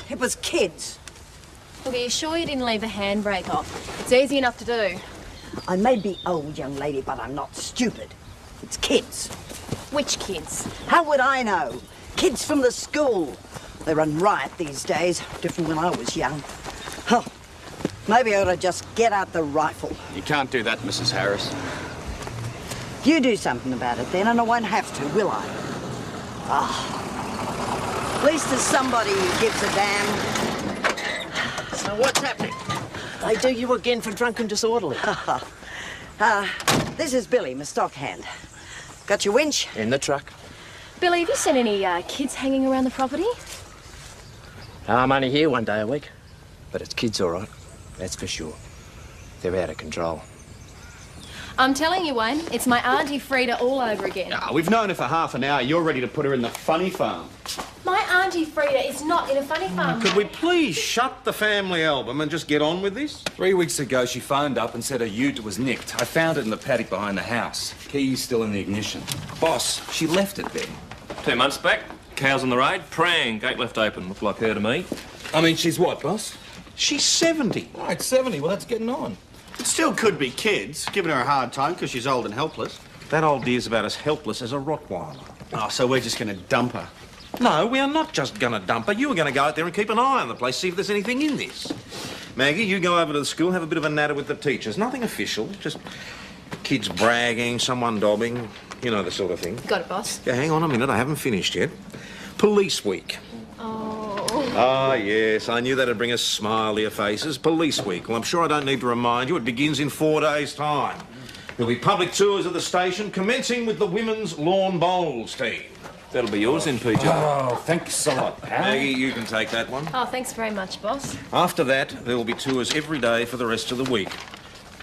It was kids. Look, are you sure you didn't leave the handbrake off? It's easy enough to do. I may be old, young lady, but I'm not stupid. It's kids. Which kids? How would I know? Kids from the school. They run riot these days. Different when I was young. Oh, maybe I ought to just get out the rifle. You can't do that, Mrs. Harris. You do something about it then, and I won't have to, will I? At least there's somebody who gives a damn. So what's happening? They do you again for drunken disorderly. This is Billy, my stock hand. Got your winch? In the truck. Billy, have you seen any kids hanging around the property? I'm only here one day a week. But it's kids, all right. That's for sure. They're out of control. I'm telling you, Wayne, it's my Auntie Frida all over again. We've known her for half an hour. You're ready to put her in the funny farm. My Auntie Frida is not in a funny farm. Could we please shut the family album and just get on with this? 3 weeks ago, she phoned up and said her ute was nicked. I found it in the paddock behind the house. Key's still in the ignition. Boss, she left it there. 2 months back, cows on the road, praying, gate left open. Looked like her to me. I mean, she's what, boss? She's 70. Right, 70. Well, that's getting on. It still could be kids, giving her a hard time because she's old and helpless. That old dear's about as helpless as a Rottweiler. Oh, so we're just going to dump her. No, we are not just going to dump her. You are going to go out there and keep an eye on the place, see if there's anything in this. Maggie, you go over to the school, have a bit of a natter with the teachers. Nothing official, just kids bragging, someone dobbing, you know, the sort of thing. Got it, boss. Yeah, hang on a minute, I haven't finished yet. Police Week. Oh. Ah, yes, I knew that'd bring a smile to your faces. Police Week. Well, I'm sure I don't need to remind you, it begins in 4 days' time. There'll be public tours of the station, commencing with the women's lawn bowls team. That'll be yours then, PJ. Oh, thanks a lot, pal. Maggie, you can take that one. Oh, thanks very much, boss. After that, there will be tours every day for the rest of the week.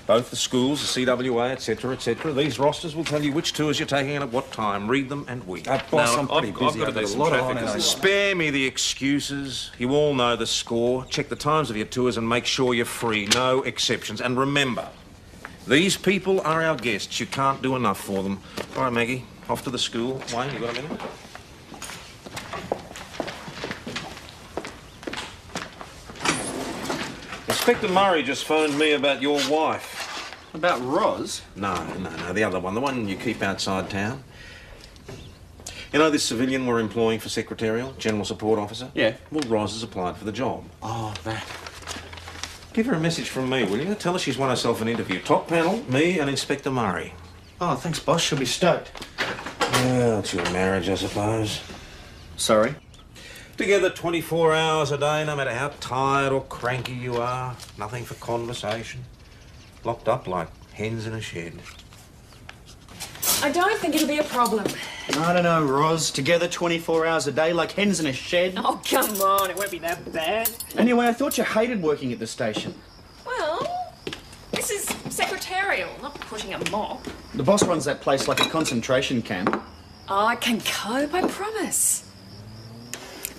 Both the schools, the CWA, etc., etc. These rosters will tell you which tours you're taking and at what time. Read them and weep. Boss, Now, I'm pretty I've busy. got to do a some lot traffic on as well. Spare me the excuses. You all know the score. Check the times of your tours and make sure you're free. No exceptions. And remember, these people are our guests. You can't do enough for them. All right, Maggie, off to the school. Wayne, you got a minute? Inspector Murray just phoned me about your wife. About Roz? No, the other one. The one you keep outside town. You know this civilian we're employing for secretarial, general support officer? Yeah. Well, Roz has applied for the job. Oh, that. Give her a message from me, will you? Tell her she's won herself an interview. Top panel, me and Inspector Murray. Oh, thanks, boss. She'll be stoked. Well, it's your marriage, I suppose. Sorry? Together 24 hours a day, no matter how tired or cranky you are. Nothing for conversation. Locked up like hens in a shed. I don't think it'll be a problem. I don't know, Roz. Together 24 hours a day like hens in a shed. Oh, come on, it won't be that bad. Anyway, I thought you hated working at the station. Well, this is secretarial, not pushing a mop. The boss runs that place like a concentration camp. Oh, I can cope, I promise.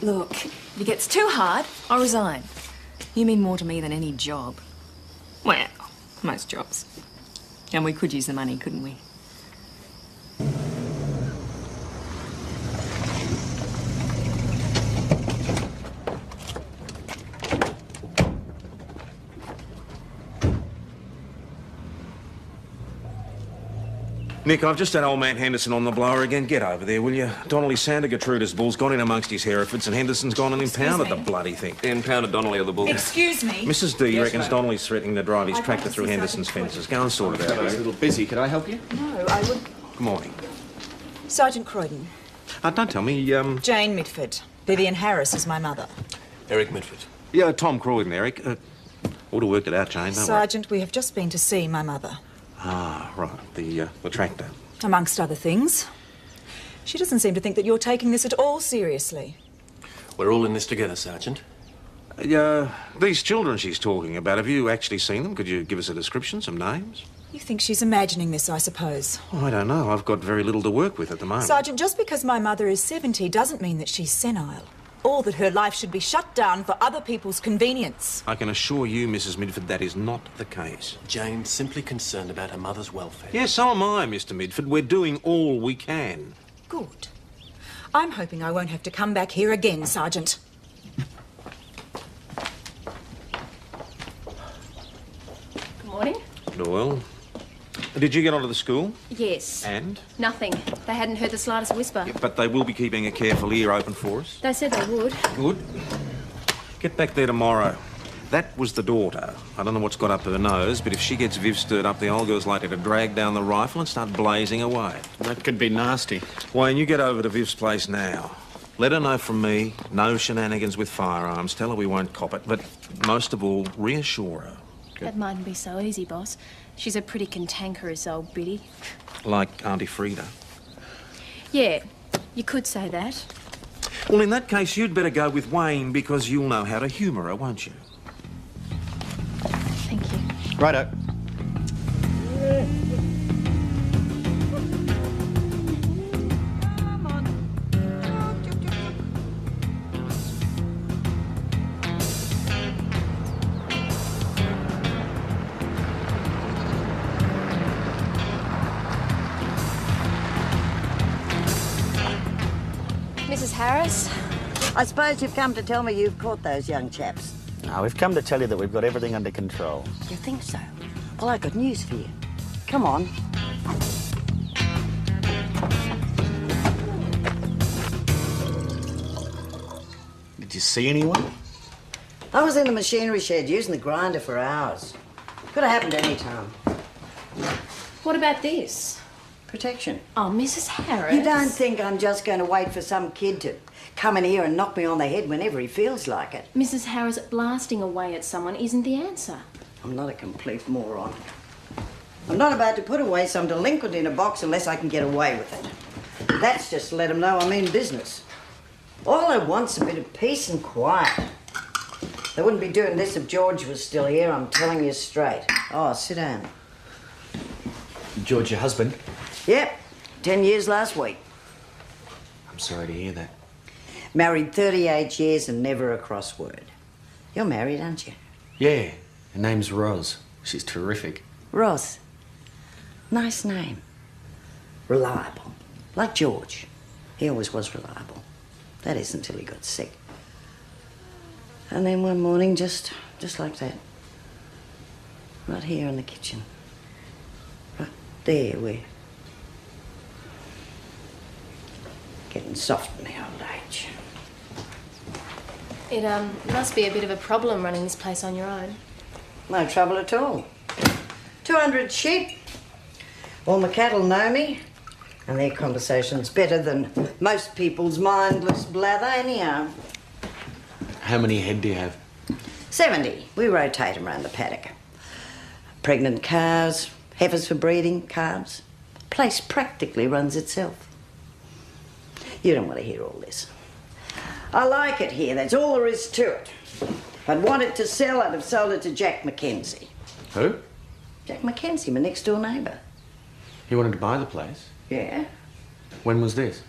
Look, if it gets too hard, I'll resign. You mean more to me than any job. Well, most jobs. And we could use the money, couldn't we? Nick, I've just had old man Henderson on the blower again. Get over there, will you? Donnelly Sander Gertruda's bull's gone in amongst his Herefords and Henderson's gone and impounded the bloody thing. Impounded Donnelly of the bull. Excuse me. Mrs. D Yes, reckons ma'am. Donnelly's threatening to drive his I'd tractor like to through see Henderson's Sergeant fences. Go and sort it out, I was a eh? little busy. Could I help you? No, I would... Good morning. Sergeant Croydon. Don't tell me, Jane Mitford. Vivian Harris is my mother. Eric Mitford. Yeah, Tom Croydon, Eric. Ought to worked it out, Jane, don't Sergeant, we have just been to see my mother. worry. Ah, right, the tractor. Amongst other things. She doesn't seem to think that you're taking this at all seriously. We're all in this together, Sergeant. These children she's talking about, have you actually seen them? Could you give us a description, some names? You think she's imagining this, I suppose. Oh, I don't know. I've got very little to work with at the moment. Sergeant, just because my mother is 70 doesn't mean that she's senile. Or that her life should be shut down for other people's convenience. I can assure you, Mrs. Midford, that is not the case. Jane's simply concerned about her mother's welfare. Yes, so am I, Mr. Midford. We're doing all we can. Good. I'm hoping I won't have to come back here again, Sergeant. morning. Doyle. Did you get onto the school? Yes. And? Nothing. They hadn't heard the slightest whisper. But they will be keeping a careful ear open for us. They said they would. Good. Get back there tomorrow. That was the daughter. I don't know what's got up her nose, but if she gets Viv stirred up, the old girl's likely to drag down the rifle and start blazing away. That could be nasty. Wayne, you get over to Viv's place now. Let her know from me, no shenanigans with firearms. Tell her we won't cop it, but most of all, reassure her. That mightn't be so easy, boss. She's a pretty cantankerous old biddy. Like Auntie Frida. Yeah, you could say that. Well, in that case, you'd better go with Wayne because you'll know how to humour her, won't you? Thank you. Righto. Mrs. Harris? I suppose you've come to tell me you've caught those young chaps. Now, we've come to tell you that we've got everything under control. You think so? Well, I've got news for you. Come on. Did you see anyone? I was in the machinery shed using the grinder for hours. Could have happened any time. What about this? Protection. Oh, Mrs. Harris. You don't think I'm just going to wait for some kid to come in here and knock me on the head whenever he feels like it? Mrs. Harris, blasting away at someone isn't the answer. I'm not a complete moron. I'm not about to put away some delinquent in a box unless I can get away with it. That's just to let them know I'm in business. All I want's a bit of peace and quiet. They wouldn't be doing this if George was still here, I'm telling you straight. Oh, sit down. George, your husband? Yep, 10 years last week. I'm sorry to hear that. Married 38 years and never a crossword. You're married, aren't you? Yeah, her name's Roz. She's terrific. Ross. Nice name. Reliable. Like George. He always was reliable. That is until he got sick. And then one morning, just like that. Right here in the kitchen. Right there, we're getting soft in the old age. It must be a bit of a problem running this place on your own. No trouble at all. 200 sheep. All my cattle know me, and their conversation's better than most people's mindless blather anyhow. How many head do you have? 70. We rotate them around the paddock. Pregnant cows, heifers for breeding, calves. Place practically runs itself. You don't want to hear all this. I like it here, that's all there is to it. If I'd wanted to sell, I'd have sold it to Jack Mackenzie. Who? Jack Mackenzie, my next door neighbour. He wanted to buy the place? Yeah, When was this?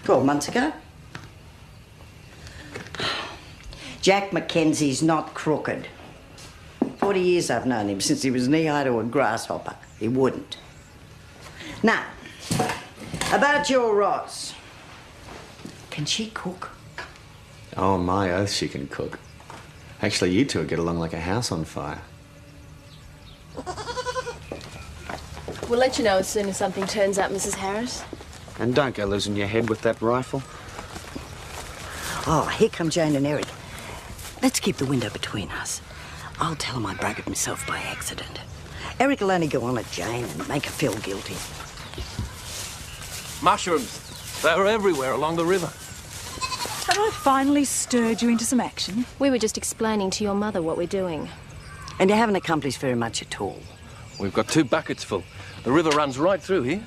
12 months ago. Jack Mackenzie's not crooked. 40 years I've known him, since he was knee-high to a grasshopper. He wouldn't. Now, about your Roz. Can she cook? Oh, my oath, she can cook. Actually, you two get along like a house on fire. We'll let you know as soon as something turns up, Mrs. Harris. And don't go losing your head with that rifle. Oh, here come Jane and Eric. Let's keep the window between us. I'll tell them I broke it myself by accident. Eric will only go on at Jane and make her feel guilty. Mushrooms. They were everywhere along the river. Have I finally stirred you into some action? We were just explaining to your mother what we're doing. And you haven't accomplished very much at all. We've got 2 buckets full. The river runs right through here.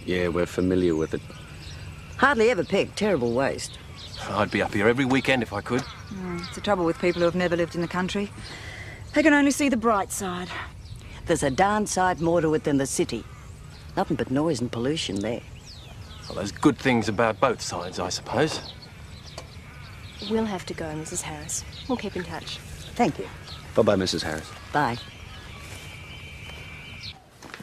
Yeah, we're familiar with it. Hardly ever pegged. Terrible waste. I'd be up here every weekend if I could. It's the trouble with people who have never lived in the country. They can only see the bright side. There's a darn sight more to it than the city. Nothing but noise and pollution there. Well, there's good things about both sides, I suppose. We'll have to go, Mrs. Harris. We'll keep in touch. Thank you. Bye-bye, Mrs. Harris. Bye.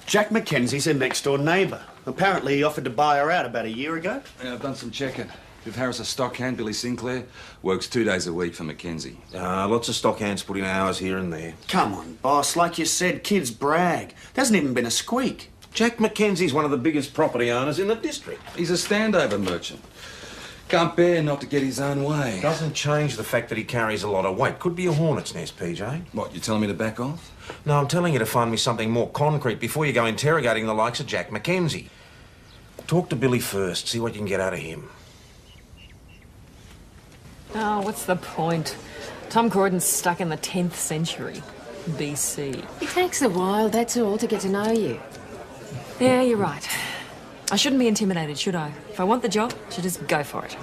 Jack Mackenzie's her next door neighbour. Apparently he offered to buy her out about a year ago. Yeah, I've done some checking. Viv Harris, a stockhand, Billy Sinclair, works 2 days a week for Mackenzie. Lots of stockhands put in hours here and there. Come on, boss. Like you said, kids brag. There hasn't even been a squeak. Jack Mackenzie's one of the biggest property owners in the district. He's a standover merchant. Can't bear not to get his own way. Doesn't change the fact that he carries a lot of weight. Could be a hornet's nest, PJ. What, you telling me to back off? No, I'm telling you to find me something more concrete before you go interrogating the likes of Jack Mackenzie. Talk to Billy first, see what you can get out of him. Oh, what's the point? Tom Croydon's stuck in the 10th century, BC. It takes a while, that's all, to get to know you. Yeah, you're right. I shouldn't be intimidated, should I? If I want the job, I should just go for it.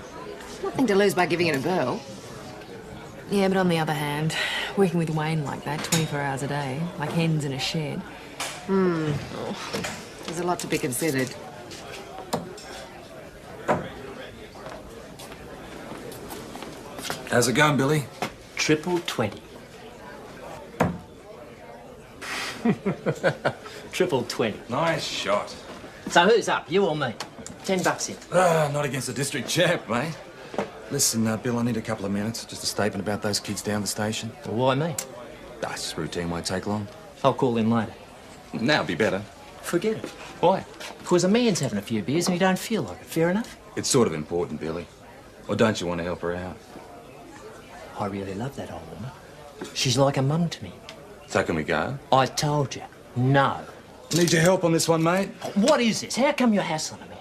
Nothing to lose by giving it a whirl. Yeah, but on the other hand, working with Wayne like that, 24 hours a day, like hens in a shed. There's a lot to be considered. How's it going, Billy? Triple 20. Triple 20. Nice shot. So who's up, you or me? $10 in. Not against the district champ, mate. Listen, Bill, I need a couple of minutes. Just a statement about those kids down the station. Well, why me? That's routine, won't take long. I'll call in later. Now'd be better. Forget it. Why? Because a man's having a few beers and you don't feel like it. Fair enough? It's sort of important, Billy. Or don't you want to help her out? I really love that old woman. She's like a mum to me. So can we go? I told you, no. Need your help on this one, mate? What is this? How come you're hassling me?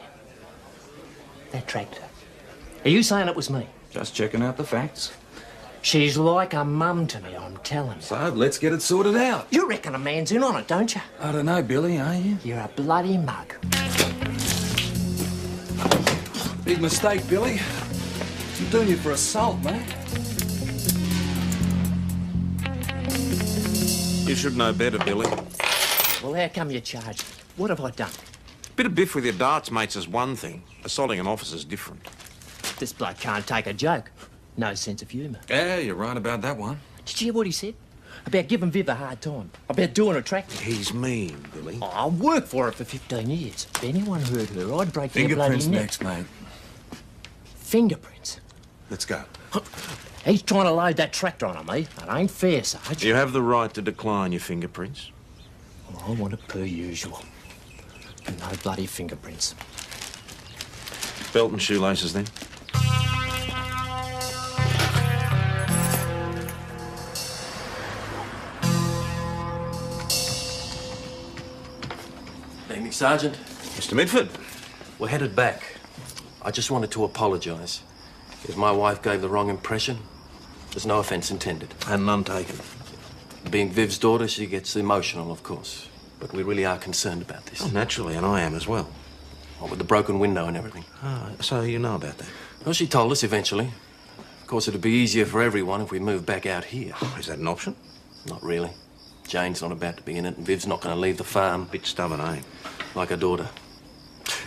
That tractor. Are you saying it was me? Just checking out the facts. She's like a mum to me, I'm telling you. So, let's get it sorted out. You reckon a man's in on it, don't you? I don't know, Billy, are you? You're a bloody mug. Big mistake, Billy. I'm doing you for assault, mate. You should know better, Billy. Well, how come you charge me? What have I done? Bit of biff with your darts, mates, is one thing. Assaulting an officer's different. This bloke can't take a joke. No sense of humour. Yeah, you're right about that one. Did you hear what he said? About giving Viv a hard time. About doing a tractor. He's mean, Billy. Oh, I worked for her for 15 years. If anyone heard her, I'd break their bloody Fingerprints neck. next, mate. Fingerprints? Let's go. He's trying to load that tractor on me. That ain't fair, Sarge. You have the right to decline your fingerprints. Well, I want it per usual. No bloody fingerprints. Belt and shoelaces, then. Evening, Sergeant. Mr. Midford. We're headed back. I just wanted to apologise. If my wife gave the wrong impression, there's no offence intended. And none taken. Being Viv's daughter, she gets emotional, of course. But we really are concerned about this. Oh, naturally, and I am as well. What with the broken window and everything. Ah, so you know about that? Well, she told us eventually. Of course, it'd be easier for everyone if we moved back out here. Oh, is that an option? Not really. Jane's not about to be in it, and Viv's not going to leave the farm. Bit stubborn, eh? Like her daughter.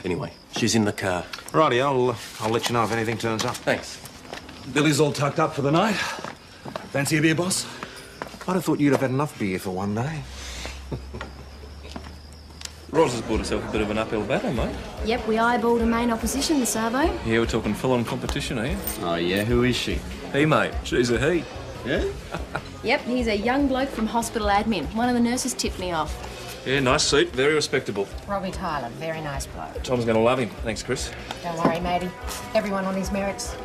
Anyway, she's in the car. Righty, I'll let you know if anything turns up. Thanks. Billy's all tucked up for the night. Fancy a beer, boss? I'd have thought you'd have had enough beer for one day. Roz has bought herself a bit of an uphill battle, mate. Yep, we eyeballed a main opposition, the Savo. Yeah, we're talking full-on competition here. Oh, yeah? Who is she? He, mate. She's a he. Yeah? Yep, he's a young bloke from hospital admin. One of the nurses tipped me off. Yeah, nice suit. Very respectable. Robbie Tyler, very nice bloke. Tom's going to love him. Thanks, Chris. Don't worry, matey. Everyone on his merits.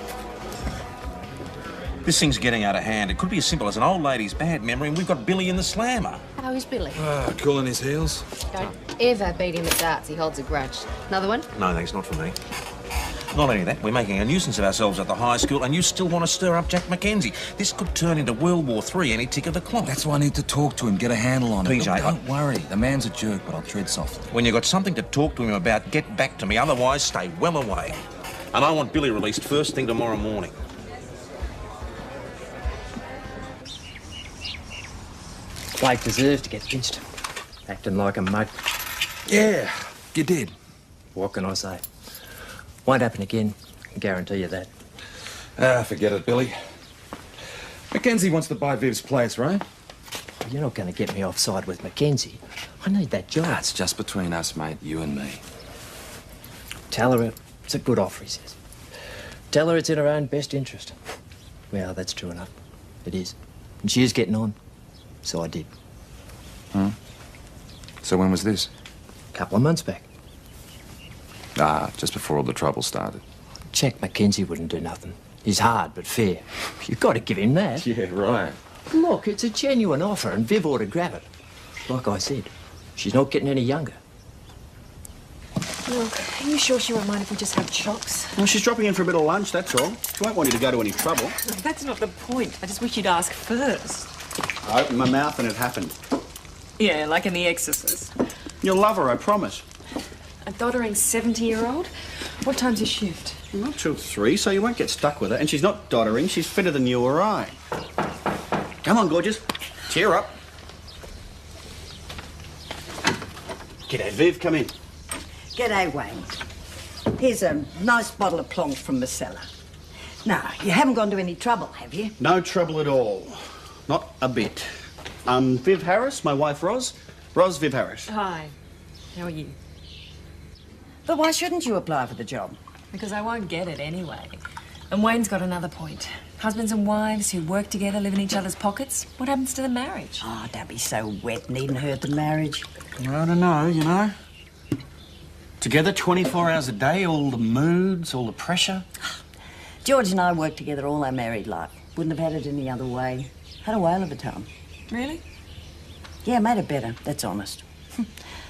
This thing's getting out of hand. It could be as simple as an old lady's bad memory and we've got Billy in the slammer. How is Billy? Cooling his heels. Don't ever beat him at darts. He holds a grudge. Another one? No, thanks, not for me. Not only that, we're making a nuisance of ourselves at the high school and you still want to stir up Jack Mackenzie. This could turn into World War III any tick of the clock. That's why I need to talk to him, get a handle on it. PJ, Don't worry, the man's a jerk, but I'll tread softly. When you've got something to talk to him about, get back to me. Otherwise, stay well away. And I want Billy released first thing tomorrow morning. Blake deserves to get pinched. Acting like a mug. Yeah, you did. What can I say? Won't happen again. I can guarantee you that. Forget it, Billy. Mackenzie wants to buy Viv's place, right? You're not going to get me offside with Mackenzie. I need that job. That's just between us, mate, you and me. Tell her it's a good offer, he says. Tell her it's in her own best interest. Well, that's true enough. It is. And she is getting on. So I did. So when was this? A couple of months back. Ah, just before all the trouble started. Jack Mackenzie wouldn't do nothing. He's hard but fair. You've got to give him that. Yeah, right. Look, it's a genuine offer and Viv ought to grab it. Like I said, she's not getting any younger. Look, are you sure she won't mind if we just have chocs? Well, she's dropping in for a bit of lunch, that's all. She won't want you to go to any trouble. That's not the point. I just wish you'd ask first. I opened my mouth and it happened. Yeah, like in The Exorcist. You'll love her, I promise. A doddering 70-year-old? What time's your shift? Not till 3, so you won't get stuck with her. And she's not doddering, she's fitter than you or I. Come on, gorgeous. Cheer up. G'day, Viv, come in. G'day, Wayne. Here's a nice bottle of plonk from the cellar. No, you haven't gone to any trouble, have you? No trouble at all. Not a bit. Viv Harris, my wife Roz. Roz, Viv Harris. Hi. How are you? But why shouldn't you apply for the job? Because I won't get it anyway. And Wayne's got another point. Husbands and wives who work together, live in each other's pockets. What happens to the marriage? Oh, don't be so wet. Needn't hurt the marriage. I don't know, you know. Together 24 hours a day, all the moods, all the pressure. George and I worked together all our married life. Wouldn't have had it any other way. Had a whale of a time. Really? Yeah, made it better, that's honest.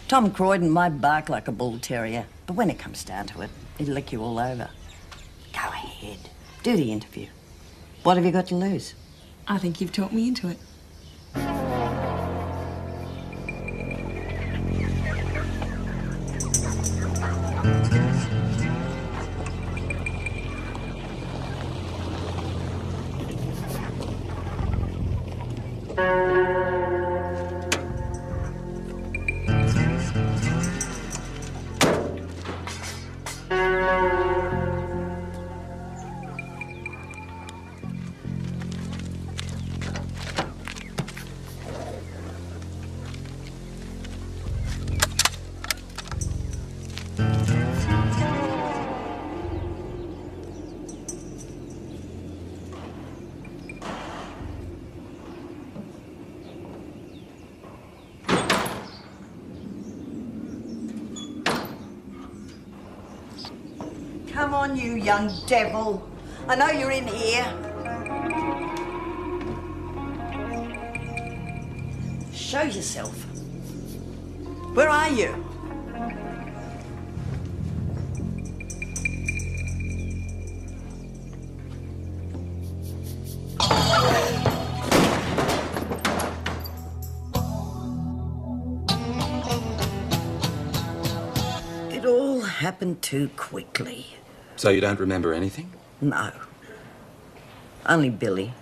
Tom Croydon might bark like a bull terrier, but when it comes down to it, he'll lick you all over. Go ahead, do the interview. What have you got to lose? I think you've talked me into it. Come on, you young devil. I know you're in here. Show yourself. Where are you? It all happened too quickly. So you don't remember anything? No. Only Billy.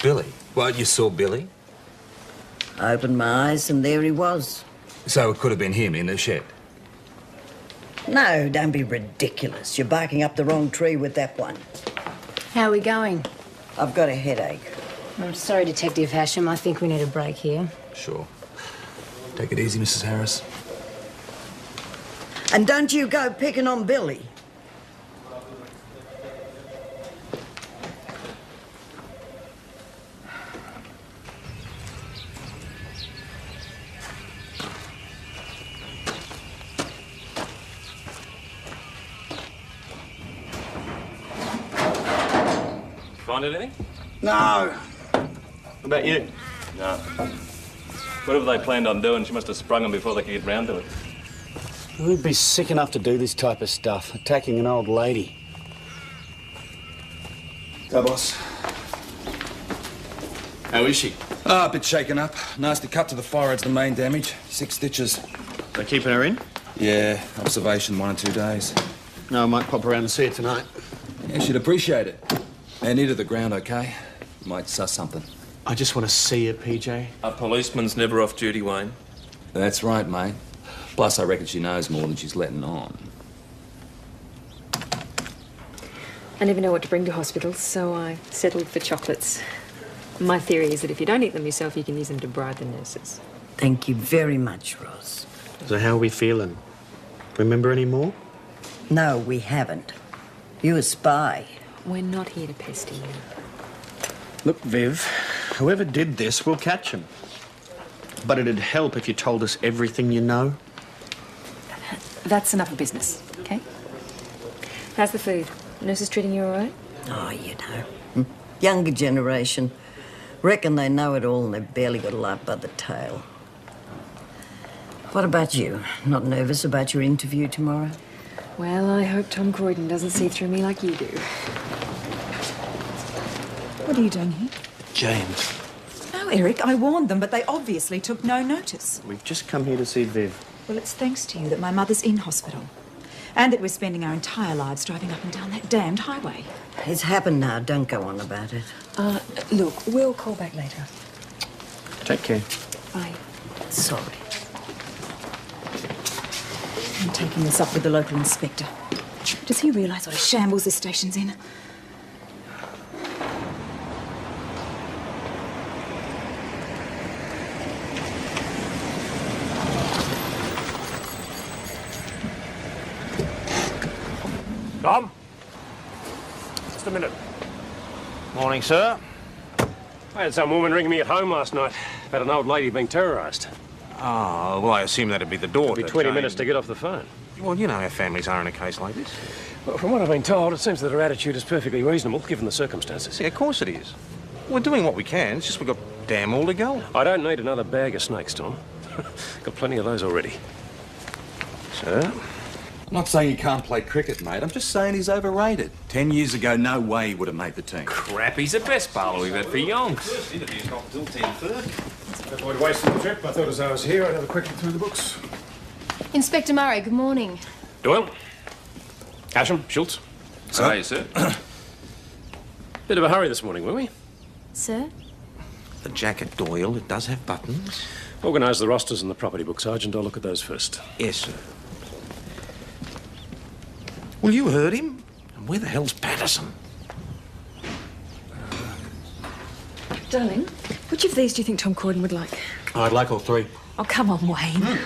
Billy? Well, you saw Billy? I opened my eyes and there he was. So it could have been him in the shed? No, don't be ridiculous. You're barking up the wrong tree with that one. How are we going? I've got a headache. I'm sorry, Detective Hasham. I think we need a break here. Sure. Take it easy, Mrs. Harris. And don't you go picking on Billy. Find anything? No. What about you? No. Whatever they planned on doing, she must have sprung them before they could get round to it. Who'd be sick enough to do this type of stuff? Attacking an old lady. Go, boss. How is she? Ah, a bit shaken up. Nasty cut to the forehead's the main damage. 6 stitches. They're keeping her in? Yeah, observation 1 or 2 days. No, I might pop around and see her tonight. Yeah, she'd appreciate it. And ear to the ground, okay? Might suss something. I just want to see her, PJ. A policeman's never off duty, Wayne. That's right, mate. Plus, I reckon she knows more than she's letting on. I never know what to bring to hospitals, so I settled for chocolates. My theory is that if you don't eat them yourself, you can use them to bribe the nurses. Thank you very much, Roz. So how are we feeling? Remember any more? No, we haven't. You a spy? We're not here to pester you. Look, Viv, whoever did this, we'll catch him. But it'd help if you told us everything you know. That's enough of business, okay? How's the food? Nurse is treating you all right? Oh, you know. Younger generation. Reckon they know it all and they've barely got a life by the tail. What about you? Not nervous about your interview tomorrow? Well, I hope Tom Croydon doesn't see through me like you do. What are you doing here? James. Oh, Eric, I warned them, but they obviously took no notice. We've just come here to see Viv. Well, it's thanks to you that my mother's in hospital. And that we're spending our entire lives driving up and down that damned highway. It's happened now. Don't go on about it. Look, we'll call back later. Take care. Bye. Sorry. I'm taking this up with the local inspector. Does he realise what a shambles this station's in? Tom? Just a minute. Morning, sir. I had some woman ringing me at home last night about an old lady being terrorised. Oh, well, I assume that'd be the daughter. It'll be 20 Jane. minutes to get off the phone. Well, you know how families are in a case like this. Well, from what I've been told, it seems that her attitude is perfectly reasonable, given the circumstances. Yeah, of course it is. We're doing what we can. It's just we've got damn all to go. I don't need another bag of snakes, Tom. Got plenty of those already. Sir? I'm not saying he can't play cricket, mate. I'm just saying he's overrated. 10 years ago, no way he would have made the team. Crap, he's the best bowler we've had for yonks. First interview's not until 10:30. Don't avoid wasting the trip. I thought as I was here, I'd have a quick look through the books. Inspector Murray, good morning. Doyle? Asham? Schultz? Hey, sir. Bit of a hurry this morning, were we? Sir? The jacket, Doyle, it does have buttons. Organise the rosters and the property book, Sergeant. I'll look at those first. Yes, sir. Well, you heard him. And where the hell's Patterson? Darling, which of these do you think Tom Croydon would like? I'd like all three. Oh, come on, Wayne.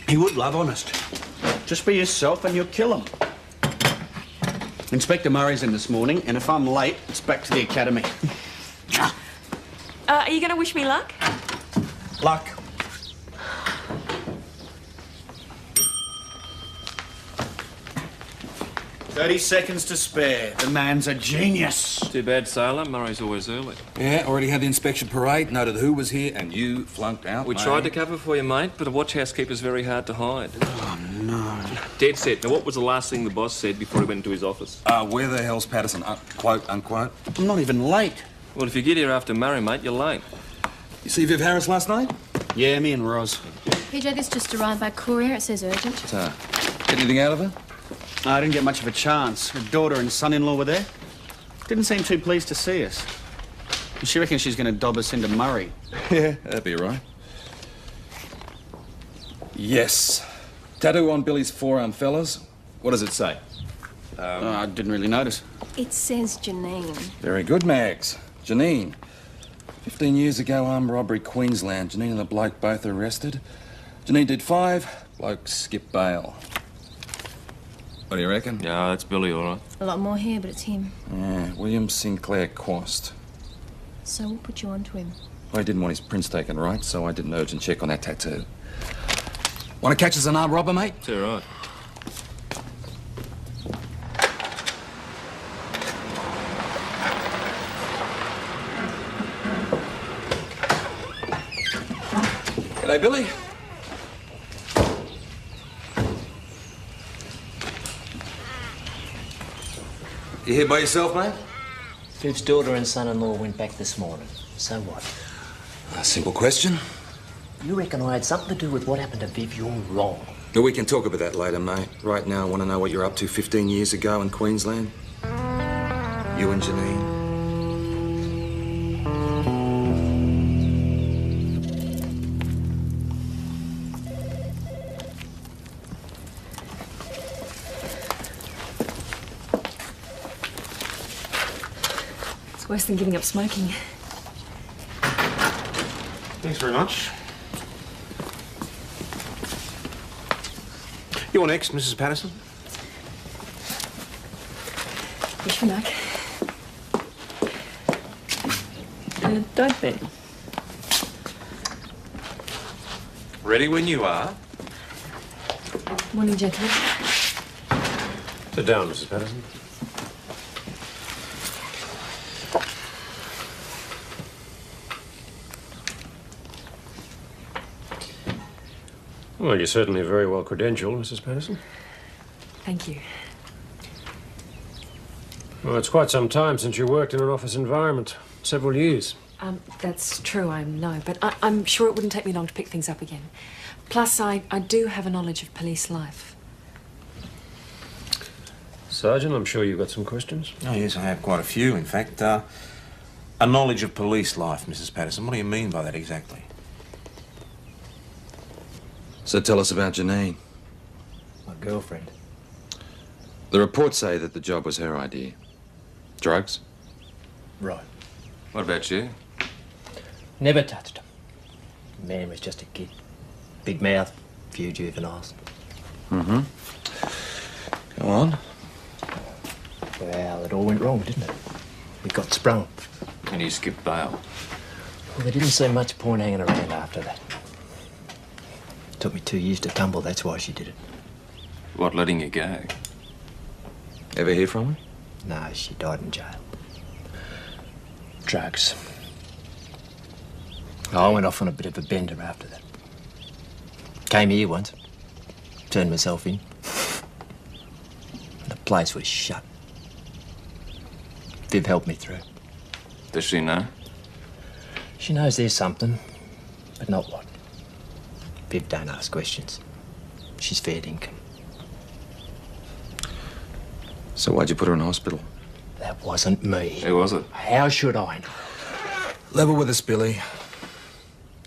He would, love, honest. Just be yourself and you'll kill him. Inspector Murray's in this morning, and if I'm late, it's back to the academy. Are you going to wish me luck? Luck. "30 seconds to spare. The man's a genius." Too bad, sailor. Murray's always early. Yeah, already had the inspection parade, noted who was here, and you flunked out, We mate. tried to cover for you, mate, but a watch housekeeper's very hard to hide. Oh, no. Dead set. Now, what was the last thing the boss said before he went into his office? Where the hell's Patterson? Quote, unquote. I'm not even late. Well, if you get here after Murray, mate, you're late. You see Viv Harris last night? Yeah, me and Roz. PJ, this just arrived by courier. It says urgent. So, get anything out of her? I didn't get much of a chance. Her daughter and son-in-law were there. Didn't seem too pleased to see us. She reckons she's going to dob us into Murray. Yeah, that'd be right. Yes. Tattoo on Billy's forearm, fellas. What does it say? I didn't really notice. It says Janine. Very good, Mags. Janine. 15 years ago, armed robbery, Queensland. Janine and the bloke both arrested. Janine did 5. Bloke skipped bail. What do you reckon? Yeah, that's Billy, all right. A lot more here, but it's him. Yeah, William Sinclair Quast. So we'll put you on to him. Well, he didn't want his prints taken right, so I did an urgent check on that tattoo. Want to catch us an armed robber, mate? It's all right. G'day, Billy. You here by yourself, mate? Viv's daughter and son-in-law went back this morning. So what? A simple question. You reckon I had something to do with what happened to Viv? You're wrong. But we can talk about that later, mate. Right now, I want to know what you're up to 15 years ago in Queensland. You and Janine. It's worse than giving up smoking. Thanks very much. You're next, Mrs. Patterson. wish me luck. Don't be. Ready when you are. Morning, gentlemen. Sit down, Mrs. Patterson. Well, you're certainly very well credentialed, Mrs. Patterson. Thank you. Well, it's quite some time since you worked in an office environment. Several years. That's true, I know, but I'm sure it wouldn't take me long to pick things up again. Plus, I do have a knowledge of police life. Sergeant, I'm sure you've got some questions. Oh, yes, I have quite a few, in fact. A knowledge of police life, Mrs. Patterson. What do you mean by that exactly? So tell us about Janine. My girlfriend. The reports say that the job was her idea. Drugs? Right. What about you? Never touched him. The man was just a kid. Big mouth, few juveniles. Mm-hmm. Go on. Well, it all went wrong, didn't it? We got sprung. And you skipped bail. Well, there didn't seem much point hanging around after that. Took me 2 years to tumble, that's why she did it. What, letting you go? Ever hear from her? No, she died in jail. Drugs. I went off on a bit of a bender after that. Came here once. Turned myself in. The place was shut. Viv helped me through. Does she know? She knows there's something, but not what. Viv don't ask questions. She's fair dinkum. So why'd you put her in hospital? That wasn't me. Who was it? How should I know? Level with us, Billy.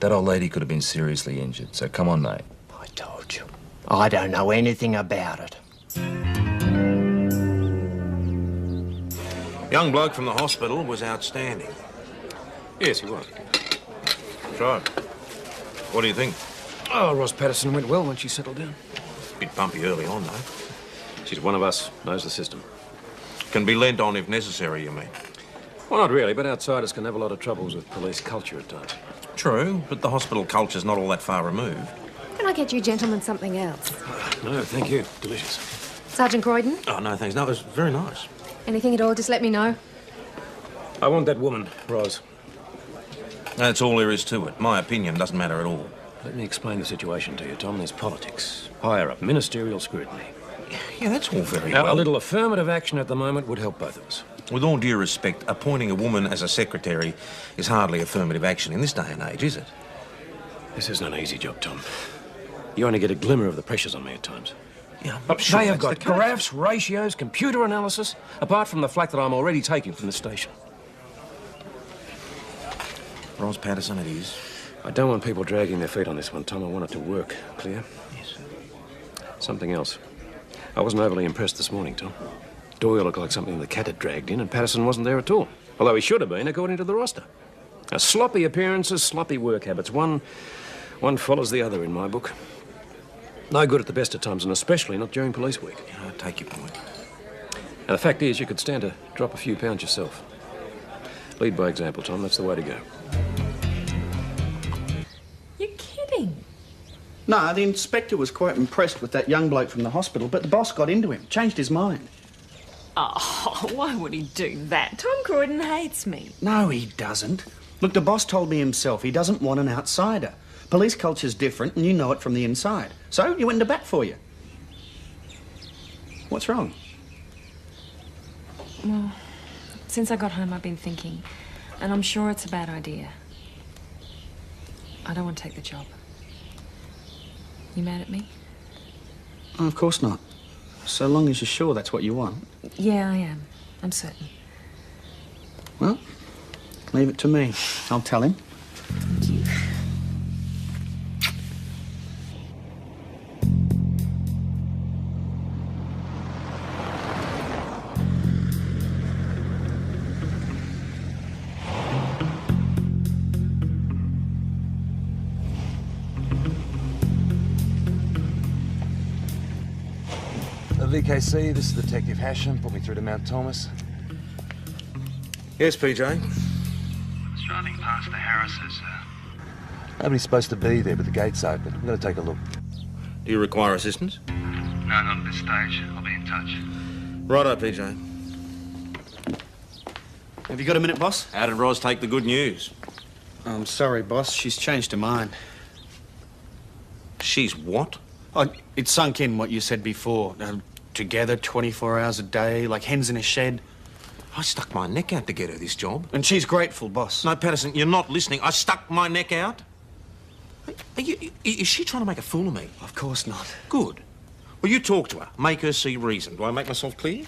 That old lady could have been seriously injured, so come on, mate. I told you. I don't know anything about it. Young bloke from the hospital was outstanding. Yes, he was. That's right. What do you think? Oh, Ross Patterson went well when she settled down. Bit bumpy early on, though. She's one of us, knows the system. Can be lent on if necessary, you mean? Well, not really, but outsiders can have a lot of troubles with police culture at times. True, but the hospital culture's not all that far removed. Can I get you gentlemen something else? No, thank you. Delicious. Sergeant Croydon? Oh, no, thanks. No, it was very nice. Anything at all, just let me know. I want that woman, Ros. That's all there is to it. My opinion doesn't matter at all. Let me explain the situation to you, Tom. There's politics. Higher up, ministerial scrutiny. Yeah, that's all very Now, well. a little affirmative action at the moment would help both of us. With all due respect, appointing a woman as a secretary is hardly affirmative action in this day and age, is it? This isn't an easy job, Tom. You only get a glimmer of the pressures on me at times. Yeah, But they have got graphs, ratios, computer analysis, apart from the flak that I'm already taking from the station. Ross Patterson, it is. I don't want people dragging their feet on this one, Tom. I want it to work. Clear? Yes, sir. Something else. I wasn't overly impressed this morning, Tom. Doyle looked like something the cat had dragged in, and Patterson wasn't there at all. Although he should have been, according to the roster. Now, sloppy appearances, sloppy work habits. One follows the other in my book. No good at the best of times, and especially not during police week. Yeah, I take your point. Now, the fact is, you could stand to drop a few pounds yourself. Lead by example, Tom. That's the way to go. You're kidding. No, the inspector was quite impressed with that young bloke from the hospital, but the boss got into him, changed his mind. Oh, why would he do that? Tom Croydon hates me. No, he doesn't. Look, the boss told me himself he doesn't want an outsider. Police culture's different, and you know it from the inside. So you went into bat for you. What's wrong? Well, since I got home, I've been thinking, and I'm sure it's a bad idea. I don't want to take the job. You mad at me? Oh, of course not. So long as you're sure that's what you want. Yeah, I am. I'm certain. Well, leave it to me. I'll tell him. Thank you. VKC, this is Detective Hasham. Put me through to Mount Thomas. Yes, PJ? I was driving past the Harrises. Nobody's supposed to be there, but the gate's open. I'm going to take a look. Do you require assistance? No, not at this stage. I'll be in touch. Righto, PJ. Have you got a minute, boss? How did Ros take the good news? I'm sorry, boss. She's changed her mind. She's what? Oh, it sunk in what you said before. Together 24 hours a day, like hens in a shed. I stuck my neck out to get her this job. And she's grateful, boss. No, Patterson, you're not listening. I stuck my neck out. Is she trying to make a fool of me? Of course not. Good. Well, you talk to her. Make her see reason. Do I make myself clear?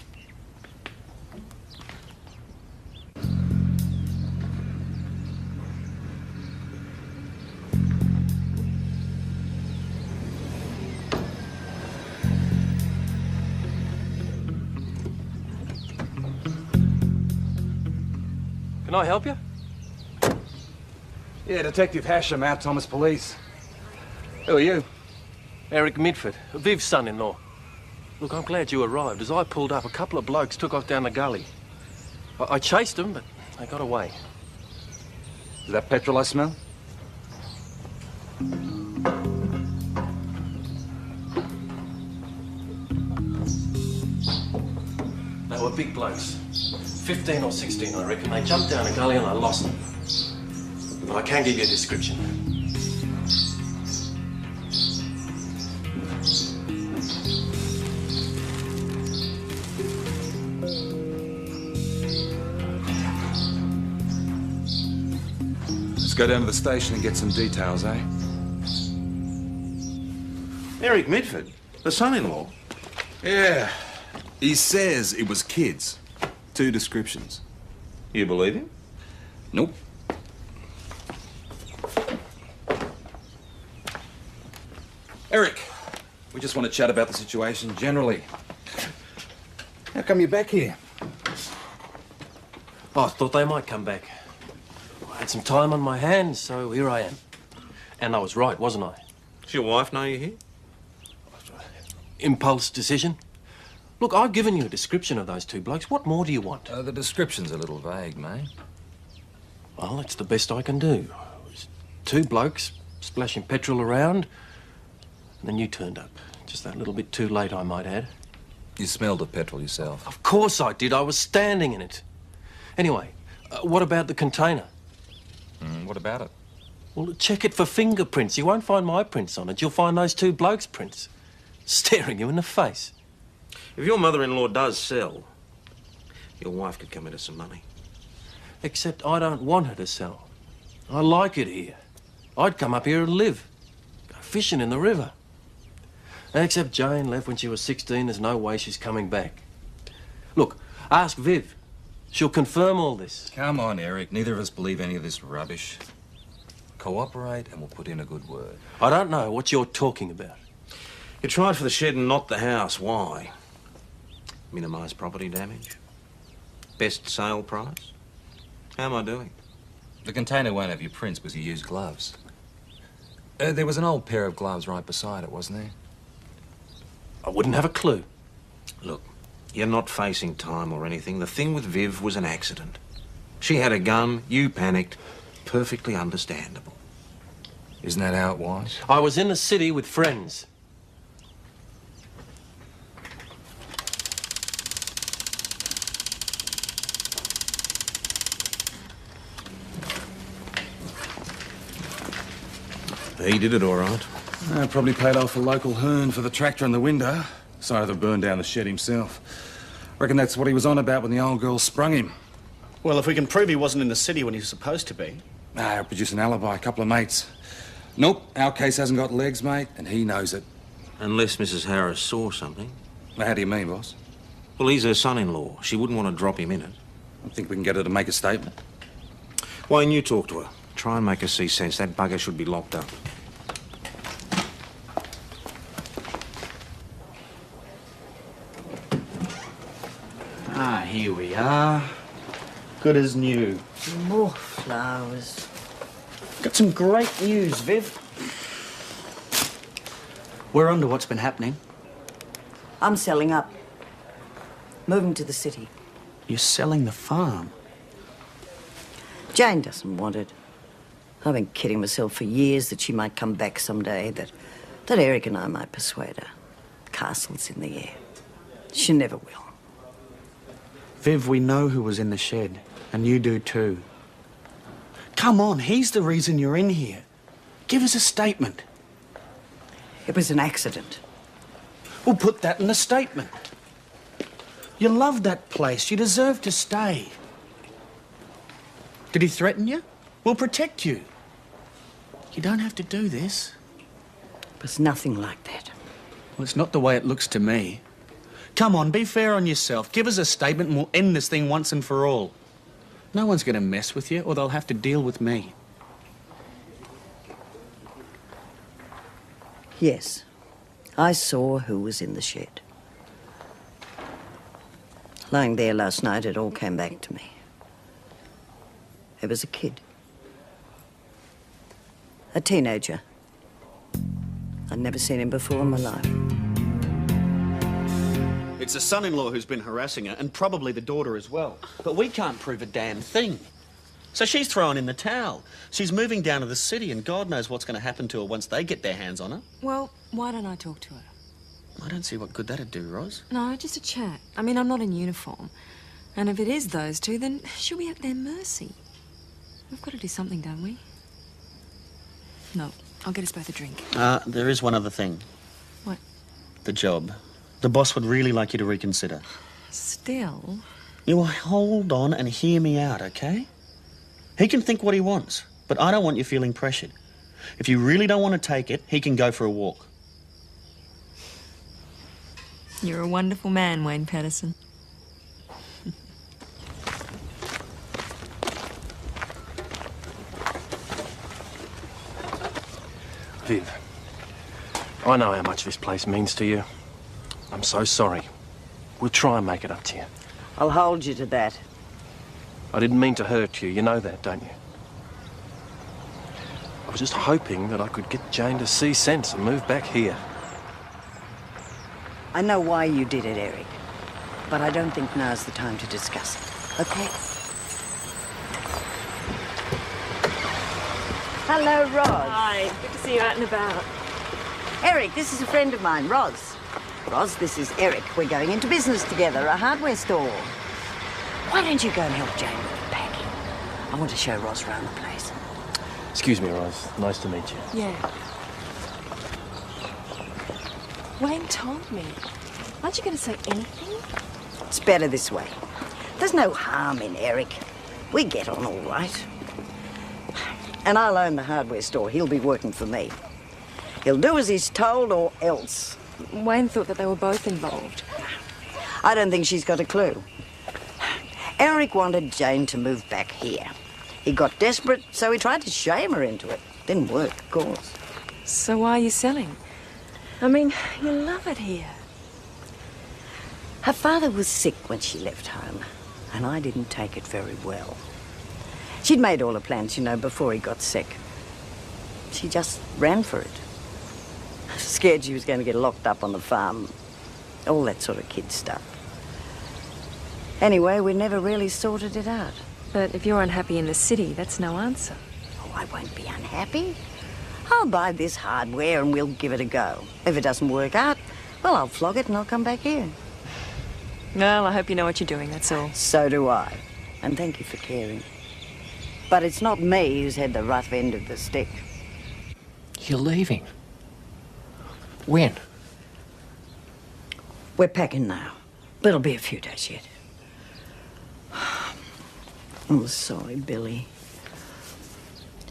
Can I help you? Yeah, Detective Hashem, Mount Thomas Police. Who are you? Eric Midford, Viv's son-in-law. Look, I'm glad you arrived. As I pulled up, a couple of blokes took off down the gully. I chased them, but they got away. Is that petrol I smell? They were big blokes. 15 or 16, I reckon. They jumped down a gully and I lost them. But I can give you a description. Let's go down to the station and get some details, eh? Eric Midford, the son-in-law. Yeah. He says it was kids. 2 descriptions. You believe him? Nope. Eric, we just want to chat about the situation generally. How come you're back here? Oh, I thought they might come back. I had some time on my hands, so here I am. And I was right, wasn't I? Does your wife know you're here? Impulse decision. Look, I've given you a description of those 2 blokes. What more do you want? The description's a little vague, mate. Well, it's the best I can do. It was 2 blokes splashing petrol around, and then you turned up. Just that little bit too late, I might add. You smelled the petrol yourself. Of course I did. I was standing in it. Anyway, what about the container? What about it? Well, check it for fingerprints. You won't find my prints on it. You'll find those 2 blokes' prints. Staring you in the face. If your mother-in-law does sell, your wife could come into some money. Except I don't want her to sell. I like it here. I'd come up here and live. Go fishing in the river. Except Jane left when she was 16. There's no way she's coming back. Look, ask Viv. She'll confirm all this. Come on, Eric. Neither of us believe any of this rubbish. Cooperate and we'll put in a good word. I don't know what you're talking about. You tried for the shed and not the house. Why? Minimise property damage? Best sale price? How am I doing? The container won't have your prints because you used gloves. There was an old pair of gloves right beside it, wasn't there? I wouldn't have a clue. Look, you're not facing time or anything. The thing with Viv was an accident. She had a gun, you panicked. Perfectly understandable. Isn't that how it was? I was in the city with friends. He did it all right. Probably paid off a local hoon for the tractor and the window. Sorry to burn down the shed himself. Reckon that's what he was on about when the old girl sprung him. Well, if we can prove he wasn't in the city when he was supposed to be. I'll produce an alibi, a couple of mates. Nope, our case hasn't got legs, mate, and he knows it. Unless Mrs. Harris saw something. Now, how do you mean, boss? Well, he's her son-in-law. She wouldn't want to drop him in it. I think we can get her to make a statement. Why don't you talk to her? Try and make her see sense. That bugger should be locked up. Ah, here we are. Good as new. More flowers. Got some great news, Viv. We're on to what's been happening. I'm selling up. Moving to the city. You're selling the farm. Jane doesn't want it. I've been kidding myself for years that she might come back someday, that Eric and I might persuade her. Castle's in the air. She never will. Viv, we know who was in the shed, and you do too. Come on, he's the reason you're in here. Give us a statement. It was an accident. We'll put that in the statement. You love that place. You deserve to stay. Did he threaten you? We'll protect you. You don't have to do this. It was nothing like that. Well, it's not the way it looks to me. Come on, be fair on yourself. Give us a statement and we'll end this thing once and for all. No one's going to mess with you or they'll have to deal with me. Yes, I saw who was in the shed. Lying there last night, it all came back to me. It was a kid. A teenager. I'd never seen him before in my life. It's the son-in-law who's been harassing her, and probably the daughter as well. But we can't prove a damn thing. So she's throwing in the towel. She's moving down to the city, and God knows what's going to happen to her once they get their hands on her. Well, why don't I talk to her? I don't see what good that'd do, Ros. No, just a chat. I mean, I'm not in uniform. And if it is those two, then she'll be at their mercy. We've got to do something, don't we? No, I'll get us both a drink. There is one other thing. What? The job. The boss would really like you to reconsider. Still? You will hold on and hear me out, okay? He can think what he wants, but I don't want you feeling pressured. If you really don't want to take it, he can go for a walk. You're a wonderful man, Wayne Patterson. Viv, I know how much this place means to you. I'm so sorry. We'll try and make it up to you. I'll hold you to that. I didn't mean to hurt you. You know that, don't you? I was just hoping that I could get Jane to see sense and move back here. I know why you did it, Eric. But I don't think now's the time to discuss it, okay? Hello, Ros. Hi, good to see you out and about. Eric, this is a friend of mine, Ros. Ros, this is Eric. We're going into business together, a hardware store. Why don't you go and help Jane with the packing? I want to show Ros around the place. Excuse me, Ros. Nice to meet you. Yeah. Wayne told me. Aren't you going to say anything? It's better this way. There's no harm in Eric. We get on all right. And I'll own the hardware store. He'll be working for me. He'll do as he's told or else. Wayne thought that they were both involved. I don't think she's got a clue. Eric wanted Jane to move back here. He got desperate, so he tried to shame her into it. Didn't work, of course. So why are you selling? I mean, you love it here. Her father was sick when she left home, and I didn't take it very well. She'd made all her plans, you know, before he got sick. She just ran for it. Scared she was going to get locked up on the farm. All that sort of kid stuff. Anyway, we never really sorted it out. But if you're unhappy in the city, that's no answer. Oh, I won't be unhappy. I'll buy this hardware and we'll give it a go. If it doesn't work out, well, I'll flog it and I'll come back here. Well, I hope you know what you're doing, that's all. So do I. And thank you for caring. But it's not me who's had the rough end of the stick. You're leaving. When? We're packing now. But it'll be a few days yet. I'm sorry, Billy.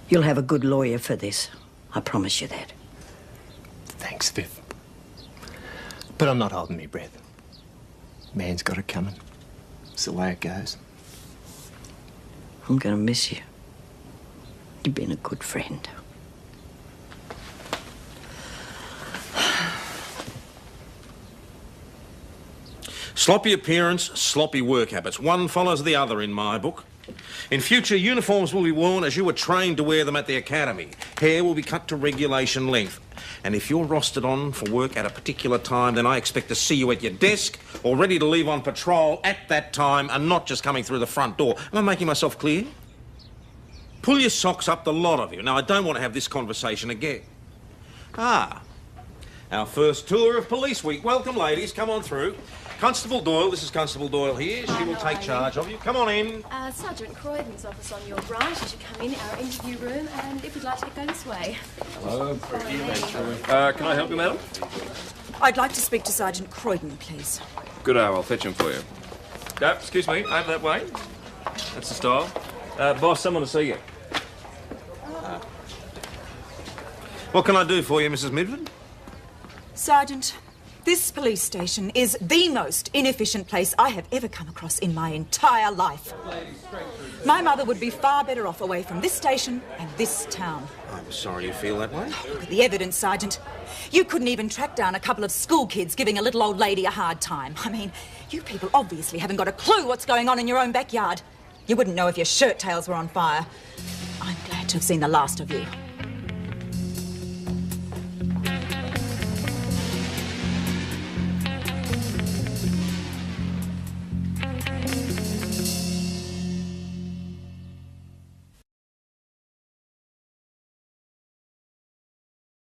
You'll have a good lawyer for this. I promise you that. Thanks, Viv. But I'm not holding my breath. Man's got it coming. It's the way it goes. I'm gonna miss you. You've been a good friend. Sloppy appearance, sloppy work habits. One follows the other in my book. In future, uniforms will be worn as you were trained to wear them at the academy. Hair will be cut to regulation length. And if you're rostered on for work at a particular time, then I expect to see you at your desk or ready to leave on patrol at that time and not just coming through the front door. Am I making myself clear? Pull your socks up, the lot of you. Now, I don't want to have this conversation again. Ah, our first tour of Police Week. Welcome, ladies. Come on through. Constable Doyle, this is Constable Doyle here. She will take charge of you. Come on in. Sergeant Croydon's office on your right. You should come in our interview room, and if you'd like to go this way. Hello. Can I help you, madam? I'd like to speak to Sergeant Croydon, please. Good hour. I'll fetch him for you. Excuse me. Over that way. That's the style. Boss, someone to see you. What can I do for you, Mrs. Midford? Sergeant, this police station is the most inefficient place I have ever come across in my entire life. My mother would be far better off away from this station and this town. I'm sorry you feel that way. Look at the evidence, Sergeant. You couldn't even track down a couple of school kids giving a little old lady a hard time. I mean, you people obviously haven't got a clue what's going on in your own backyard. You wouldn't know if your shirt tails were on fire. I'm glad to have seen the last of you.